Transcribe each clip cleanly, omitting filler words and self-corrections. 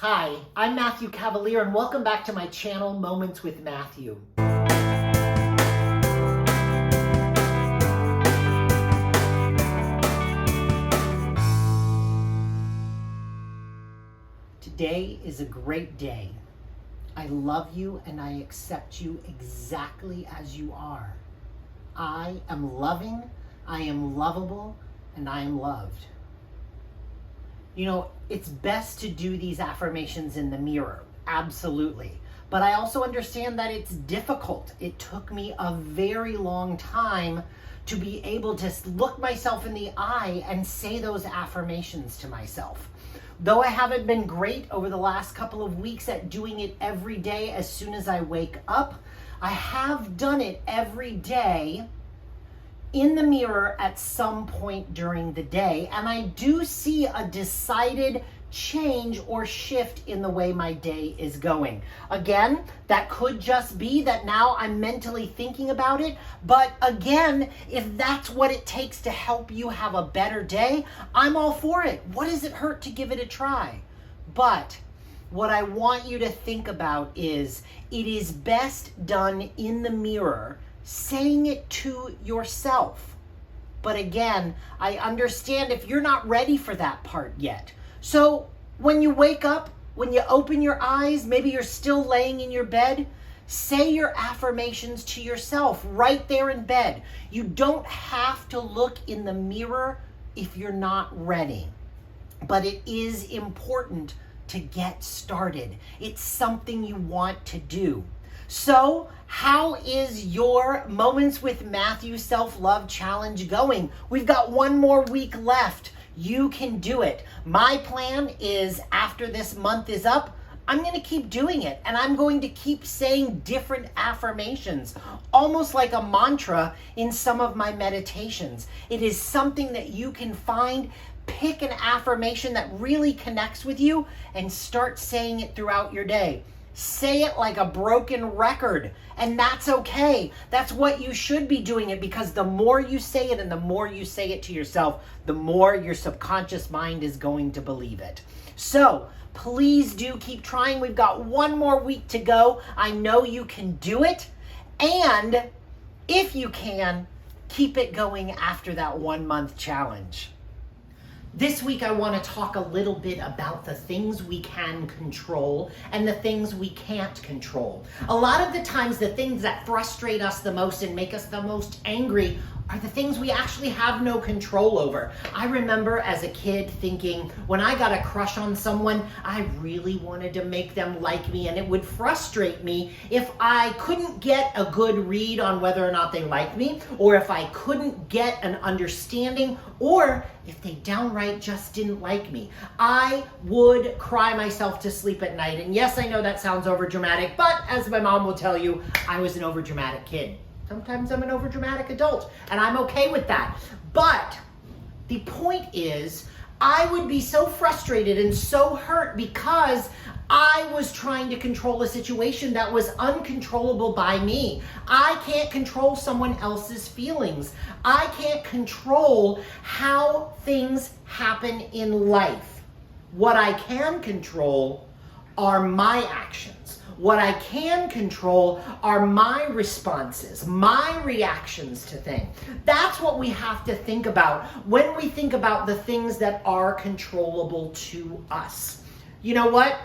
Hi, I'm Matthew Cavalier, and welcome back to my channel, Moments with Matthew. Today is a great day. I love you and I accept you exactly as you are. I am loving, I am lovable, and I am loved. You know, it's best to do these affirmations in the mirror, absolutely. But I also understand that it's difficult. It took me a very long time to be able to look myself in the eye and say those affirmations to myself. Though I haven't been great over the last couple of weeks at doing it every day as soon as I wake up, I have done it every day in the mirror at some point during the day, and I do see a decided change or shift in the way my day is going. Again, that could just be that now I'm mentally thinking about it, but again, if that's what it takes to help you have a better day, I'm all for it. What does it hurt to give it a try? But what I want you to think about is it is best done in the mirror, saying it to yourself. But again, I understand if you're not ready for that part yet. So when you wake up, when you open your eyes, maybe you're still laying in your bed, say your affirmations to yourself right there in bed. You don't have to look in the mirror if you're not ready. But it is important to get started. It's something you want to do. So, how is your Moments with Matthew Self-Love Challenge going? We've got one more week left. You can do it. My plan is after this month is up, I'm going to keep doing it, and I'm going to keep saying different affirmations, almost like a mantra in some of my meditations. It is something that you can find. Pick an affirmation that really connects with you and start saying it throughout your day. Say it like a broken record, and that's okay. That's what you should be doing it, because the more you say it and the more you say it to yourself, the more your subconscious mind is going to believe it. So please do keep trying. We've got one more week to go. I know you can do it. And if you can, keep it going after that 1 month challenge. This week, I want to talk a little bit about the things we can control and the things we can't control. A lot of the times, the things that frustrate us the most and make us the most angry are the things we actually have no control over. I remember as a kid thinking, when I got a crush on someone, I really wanted to make them like me, and it would frustrate me if I couldn't get a good read on whether or not they liked me, or if I couldn't get an understanding, or if they downright just didn't like me. I would cry myself to sleep at night. And yes, I know that sounds overdramatic, but as my mom will tell you, I was an overdramatic kid. Sometimes I'm an overdramatic adult, and I'm okay with that. But the point is, I would be so frustrated and so hurt because I was trying to control a situation that was uncontrollable by me. I can't control someone else's feelings. I can't control how things happen in life. What I can control are my actions. What I can control are my responses, my reactions to things. That's what we have to think about when we think about the things that are controllable to us. You know what?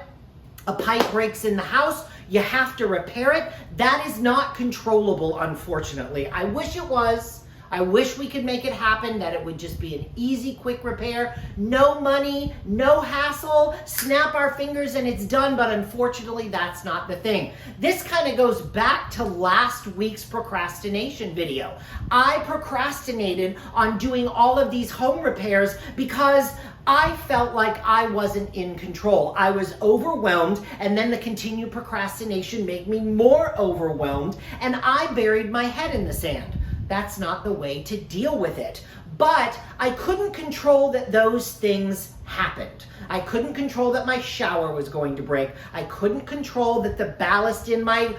A pipe breaks in the house, you have to repair it. That is not controllable, unfortunately. I wish it was. I wish we could make it happen, that it would just be an easy, quick repair. No money, no hassle, snap our fingers and it's done, but unfortunately that's not the thing. This kind of goes back to last week's procrastination video. I procrastinated on doing all of these home repairs because I felt like I wasn't in control. I was overwhelmed, and then the continued procrastination made me more overwhelmed, and I buried my head in the sand. That's not the way to deal with it. But I couldn't control that those things happened. I couldn't control that my shower was going to break. I couldn't control that the ballast in my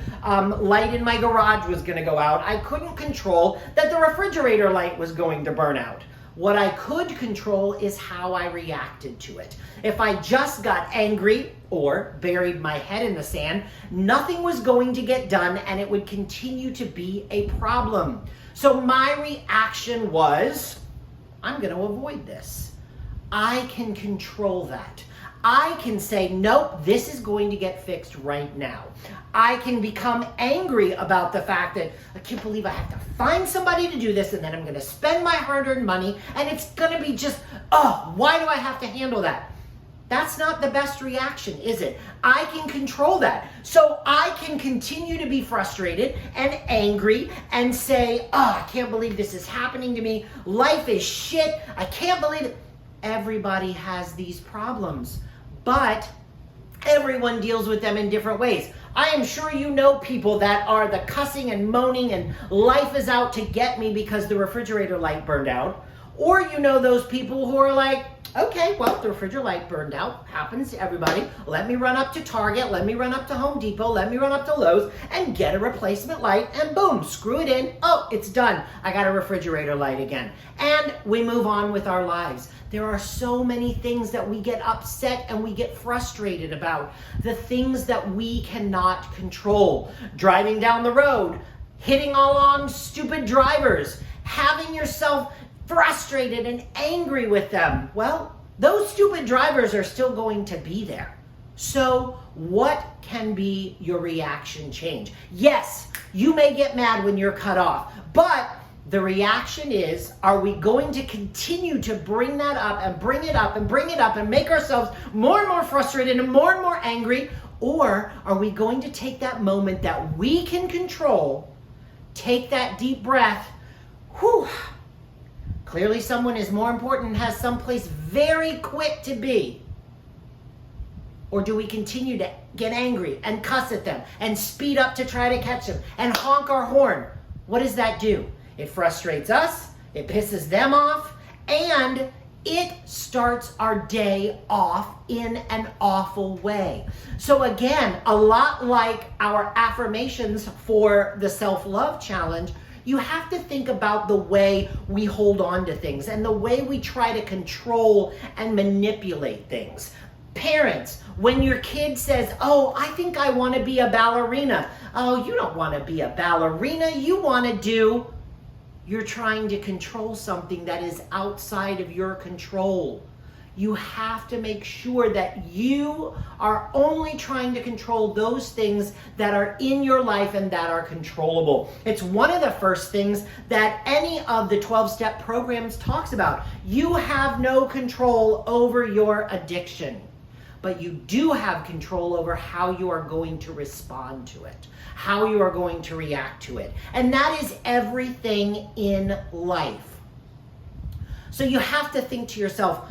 light in my garage was going to go out. I couldn't control that the refrigerator light was going to burn out. What I could control is how I reacted to it. If I just got angry or buried my head in the sand, nothing was going to get done and it would continue to be a problem. So my reaction was, I'm going to avoid this. I can control that. I can say, nope, this is going to get fixed right now. I can become angry about the fact that I can't believe I have to find somebody to do this and then I'm going to spend my hard-earned money and it's going to be just, why do I have to handle that? That's not the best reaction, is it? I can control that. So I can continue to be frustrated and angry and say, I can't believe this is happening to me. Life is shit. I can't believe it. Everybody has these problems, but everyone deals with them in different ways. I am sure you know people that are the cussing and moaning and life is out to get me because the refrigerator light burned out. Or you know those people who are like, okay, well, the refrigerator light burned out, happens to everybody. Let me run up to Target, let me run up to Home Depot, let me run up to Lowe's and get a replacement light and boom, screw it in. Oh, it's done. I got a refrigerator light again. And we move on with our lives. There are so many things that we get upset and we get frustrated about. The things that we cannot control. Driving down the road, hitting along stupid drivers, having yourself frustrated and angry with them. Well, those stupid drivers are still going to be there. So what can be your reaction change? Yes, you may get mad when you're cut off, but the reaction is, are we going to continue to bring that up and bring it up and bring it up and make ourselves more and more frustrated and more angry? Or are we going to take that moment that we can control, take that deep breath, whew, clearly someone is more important and has someplace very quick to be. Or do we continue to get angry and cuss at them and speed up to try to catch them and honk our horn? What does that do? It frustrates us, it pisses them off, and it starts our day off in an awful way. So again, a lot like our affirmations for the self-love challenge, you have to think about the way we hold on to things and the way we try to control and manipulate things. Parents, when your kid says, oh, I think I want to be a ballerina. Oh, you don't want to be a ballerina. You want to do... You're trying to control something that is outside of your control. You have to make sure that you are only trying to control those things that are in your life and that are controllable. It's one of the first things that any of the 12-step programs talks about. You have no control over your addiction, but you do have control over how you are going to respond to it, how you are going to react to it. And that is everything in life. So you have to think to yourself,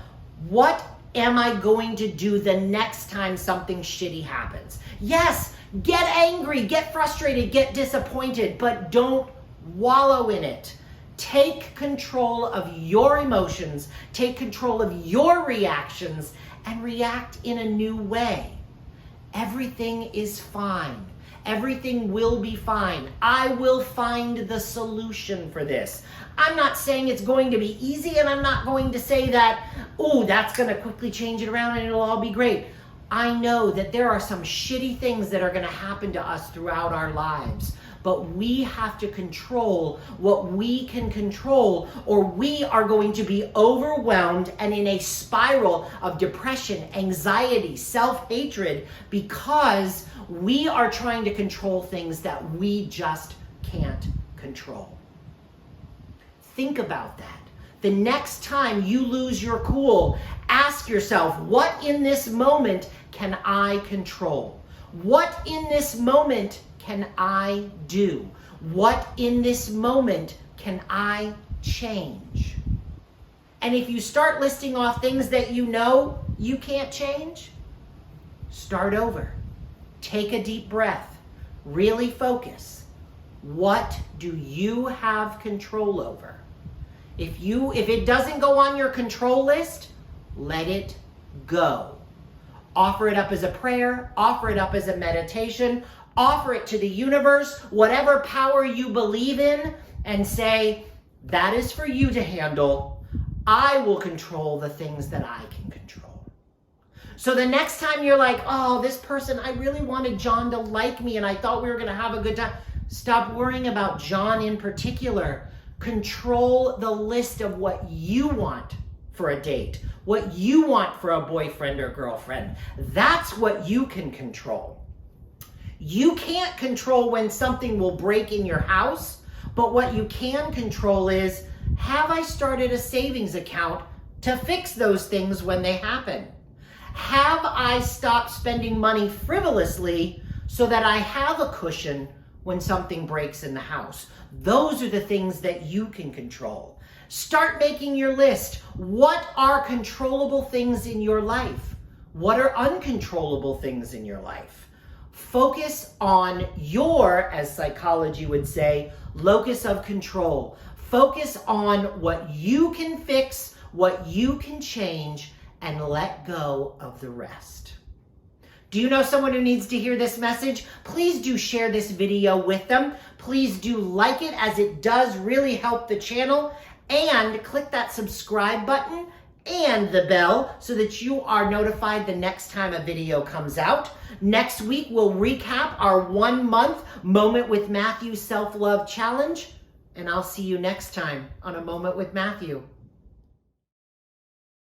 what am I going to do the next time something shitty happens? Yes, get angry, get frustrated, get disappointed, but don't wallow in it. Take control of your emotions, take control of your reactions, and react in a new way. Everything is fine. Everything will be fine. I will find the solution for this. I'm not saying it's going to be easy, and I'm not going to say that, oh, that's going to quickly change it around and it'll all be great. I know that there are some shitty things that are going to happen to us throughout our lives, but we have to control what we can control, or we are going to be overwhelmed and in a spiral of depression, anxiety, self-hatred, because we are trying to control things that we just can't control. Think about that. The next time you lose your cool, ask yourself, what in this moment can I control? What in this moment can I do? What in this moment can I change? And if you start listing off things that you know you can't change, start over. Take a deep breath. Really focus. What do you have control over? If it doesn't go on your control list, let it go. Offer it up as a prayer, offer it up as a meditation, offer it to the universe, whatever power you believe in, and say, that is for you to handle. I will control the things that I can control. So the next time you're like, oh, this person, I really wanted John to like me and I thought we were going to have a good time. Stop worrying about John in particular. Control the list of what you want for a date, what you want for a boyfriend or girlfriend. That's what you can control. You can't control when something will break in your house, but what you can control is, have I started a savings account to fix those things when they happen? Have I stopped spending money frivolously so that I have a cushion when something breaks in the house? Those are the things that you can control. Start making your list. What are controllable things in your life? What are uncontrollable things in your life? Focus on your, as psychology would say, locus of control. Focus on what you can fix, what you can change, and let go of the rest. Do you know someone who needs to hear this message? Please do share this video with them. Please do like it, as it does really help the channel. And click that subscribe button and the bell so that you are notified the next time a video comes out. Next week, we'll recap our 1 month Moment with Matthew Self-Love Challenge. And I'll see you next time on A Moment with Matthew.